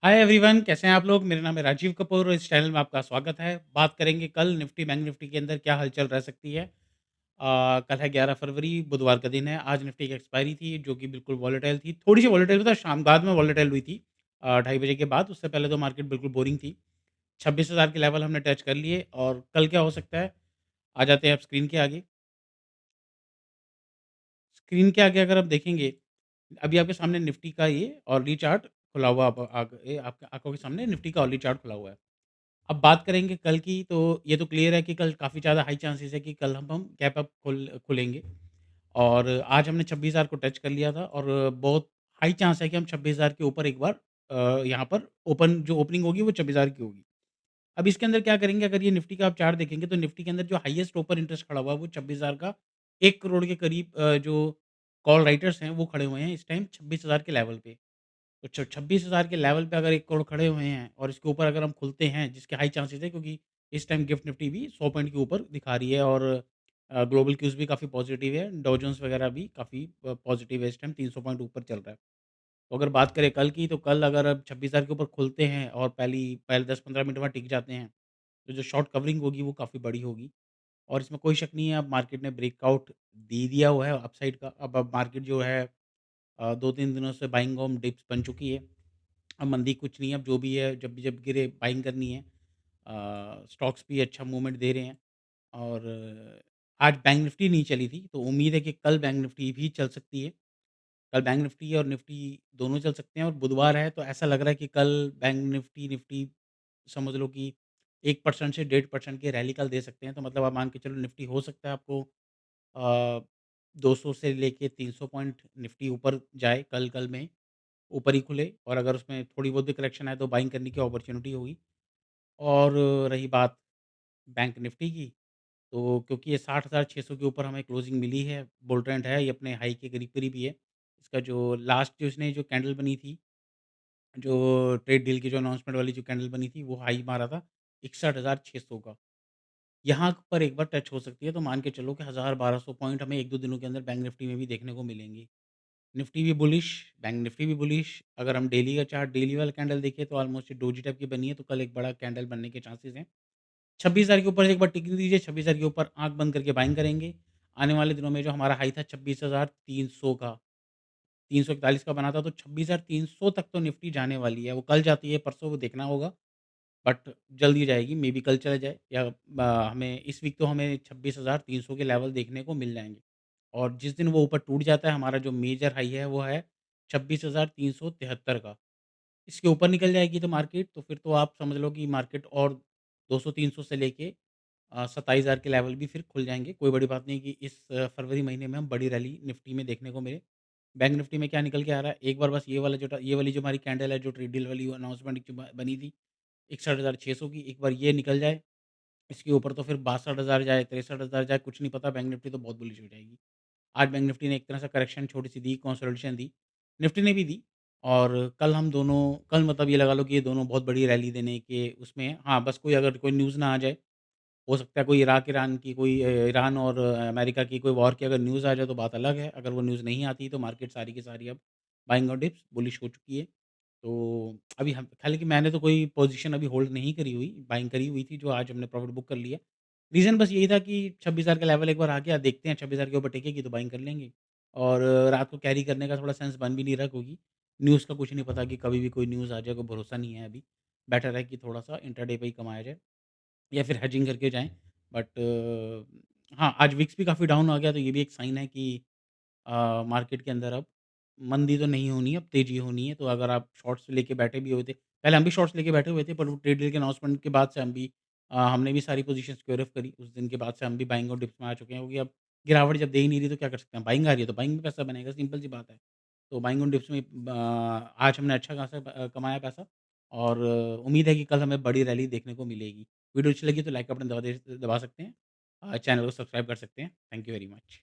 Hi everyone, कैसे हैं आप लोग? मेरा नाम है राजीव कपूर और इस चैनल में आपका स्वागत है। बात करेंगे कल निफ्टी बैंक निफ्टी के अंदर क्या हलचल रह सकती है। कल है 11 फरवरी, बुधवार का दिन है। आज निफ्टी की एक्सपायरी थी जो कि बिल्कुल वॉलेटाइल थी। थोड़ी-सी वॉलेटाइल था, शाम बाद में वॉलेटाइल हुई थी 2:30 बजे के बाद। उससे पहले तो मार्केट बिल्कुल बोरिंग थी। 26,000 के लेवल हमने टच कर लिए और कल क्या हो सकता है? आ जाते हैं आप स्क्रीन के आगे। स्क्रीन के आगे अगर आप देखेंगे, अभी आपके सामने निफ्टी का ये ऑर्ली चार्ट खुला हुआ आपके आँखों के सामने निफ्टी का ऑर्ली चार्ट खुला हुआ है। अब बात करेंगे कल की, तो ये तो क्लियर है कि कल काफ़ी ज़्यादा हाई चांसेस है कि कल हम गैप अप खुलेंगे और आज हमने 26,000 को टच कर लिया था और बहुत हाई चांस है कि हम 26,000 के ऊपर एक बार यहाँ पर जो ओपनिंग होगी वो 26,000 की होगी। अब इसके अंदर क्या करेंगे, अगर ये निफ्टी का आप चार्ट देखेंगे तो निफ्टी के अंदर जो हाईएस्ट ओपन इंटरेस्ट खड़ा हुआ है वो 26,000 का 1 करोड़ के करीब जो कॉल राइटर्स हैं वो खड़े हुए हैं इस टाइम 26,000 के लेवल पे। तो 26,000 के लेवल पे अगर 1 करोड़ खड़े हुए हैं और इसके ऊपर अगर हम खुलते हैं, जिसके हाई चांसेस है क्योंकि इस टाइम गिफ्ट निफ्टी भी 100 पॉइंट के ऊपर दिखा रही है और ग्लोबल क्यूज़ भी काफ़ी पॉजिटिव है, डाउ जोन्स वगैरह भी काफ़ी पॉजिटिव है, इस टाइम 300 पॉइंट ऊपर चल रहा है। तो अगर बात करें कल की, तो कल अगर अब 26,000 के ऊपर खुलते हैं और पहले 10-15 मिनट वहाँ टिक जाते हैं, तो जो शॉर्ट कवरिंग होगी वो काफ़ी बड़ी होगी और इसमें कोई शक नहीं है, अब मार्केट ने ब्रेकआउट दे दिया हुआ है अपसाइड का। अब मार्केट जो है 2-3 दिनों से बाइंग ऑन डिप्स बन चुकी है। अब मंदी कुछ नहीं है, अब जो भी है जब गिरे बाइंग करनी है। स्टॉक्स भी अच्छा मूवमेंट दे रहे हैं और आज बैंक निफ्टी नहीं चली थी, तो उम्मीद है कि कल बैंक निफ्टी भी चल सकती है। कल बैंक निफ्टी और निफ्टी दोनों चल सकते हैं और बुधवार है तो ऐसा लग रहा है कि कल बैंक निफ्टी निफ्टी समझ लो कि 1% से 1.5% की रैली कल दे सकते हैं। तो मतलब आप मान के चलो निफ्टी हो सकता है आपको अ, 200 से लेके 300 पॉइंट निफ्टी ऊपर जाए कल में, ऊपर ही खुले और अगर उसमें थोड़ी बहुत भी करेक्शन आए तो बाइंग करने की अपॉर्च्युनिटी होगी। और रही बात बैंक निफ्टी की, तो क्योंकि ये 60,600 के ऊपर हमें क्लोजिंग मिली है, बुल ट्रेंड है, ये अपने हाई के करीब-करीब ही है। इसका जो लास्ट जो इसने जो कैंडल बनी थी, जो ट्रेड डील की जो अनाउंसमेंट वाली जो कैंडल बनी थी, वो हाई मारा था 61,600 का। यहाँ पर एक बार टच हो सकती है, तो मान के चलो कि 1000-1200 पॉइंट हमें 1-2 दिनों के अंदर बैंक निफ्टी में भी देखने को मिलेंगी। निफ्टी भी बुलिश, बैंक निफ्टी भी बुलिश। अगर हम डेली का चार्ट, डेली वाला कैंडल देखें तो ऑलमोस्ट डोजी टाइप की बनी है, तो कल एक बड़ा कैंडल बनने के चांसेस हैं। 26,000 के ऊपर एक बार टिक दीजिए, 26,000 के ऊपर आँख बंद करके बाइंग करेंगे। आने वाले दिनों में जो हमारा हाई था 26,300 का, 341 का बना था, तो 26,300 तक तो निफ्टी जाने वाली है। वो कल जाती है, परसों वो देखना होगा, बट जल्दी जाएगी, मेबी कल चला जाए या हमें इस वीक तो हमें 26,300 के लेवल देखने को मिल जाएँगे। और जिस दिन वो ऊपर टूट जाता है, हमारा जो मेजर हाई है, वो है 26,373 का। इसके ऊपर निकल जाएगी तो मार्केट, तो फिर तो आप समझ लो कि मार्केट और 200-300 से लेके 27,000 के लेवल भी फिर खुल जाएँगे। कोई बड़ी बात नहीं कि इस फरवरी महीने में हम बड़ी रैली निफ्टी में देखने को मिले। बैंक निफ्टी में क्या निकल के आ रहा है, एक बार बस ये वाली जो हमारी कैंडल है, जो ट्रेड डील वाली अनाउंसमेंट जो बनी थी 61,600 की, एक बार ये निकल जाए, इसके ऊपर तो फिर 62,000 जाए, 63,000 जाए, कुछ नहीं पता, बैंक निफ्टी तो बहुत बुलिश हो जाएगी। आज बैंक निफ्टी ने एक तरह से करेक्शन छोटी-सी दी, कंसोलिडेशन दी, निफ्टी ने भी दी और कल मतलब ये लगा लो कि ये दोनों बहुत बड़ी रैली देने के उसमें हैं। हाँ, बस कोई अगर कोई न्यूज़ ना आ जाए, हो सकता है कोई ईरान की कोई ईरान और अमेरिका की कोई वॉर की अगर न्यूज़ आ जाए तो बात अलग है। अगर वो न्यूज़ नहीं आती तो मार्केट सारी की सारी अब बाइंग और डिप्स बुलिश हो चुकी है। तो अभी हम हालाँकि मैंने तो कोई पोज़ीशन अभी होल्ड नहीं करी हुई, बाइंग करी हुई थी जो आज हमने प्रॉफ़िट बुक कर लिया। रीज़न बस यही था कि 26,000 का लेवल एक बार आ गया, देखते हैं 26,000 के ऊपर टिकेगी तो बाइंग कर लेंगे और रात को कैरी करने का थोड़ा सेंस बन भी नहीं रहा क्योंकि न्यूज़ का कुछ नहीं पता कि कभी भी कोई न्यूज़ आ जाए, कोई भरोसा नहीं है अभी। बेटर है कि थोड़ा-सा इंट्राडे पे ही कमाया जाए या फिर हेजिंग करके जाएँ। बट हाँ, आज विक्स भी काफ़ी डाउन आ गया तो ये भी एक साइन है कि मार्केट के अंदर अब मंदी तो नहीं होनी है, अब तेज़ी होनी है। तो अगर आप शॉर्ट्स लेके बैठे भी हुए थे, पहले हम भी शॉर्ट्स लेके बैठे हुए थे, पर वो ट्रेड डील के अनाउंसमेंट के बाद से हमने भी सारी पोज़ीशंस स्क्वेयर ऑफ करी। उस दिन के बाद से हम भी बाइंग और डिप्स में आ चुके हैं क्योंकि अब गिरावट जब दे ही नहीं रही तो क्या कर सकते हैं? बाइंग आ रही है तो बाइंग में पैसा बनेगा, सिंपल सी बात है। तो बाइंग और डिप्स में आज हमने अच्छा खासा कमाया पैसा और उम्मीद है कि कल हमें बड़ी रैली देखने को मिलेगी। वीडियो अच्छी लगी तो लाइक का बटन दबा सकते हैं। चैनल को सब्सक्राइब कर सकते हैं। Thank you very much.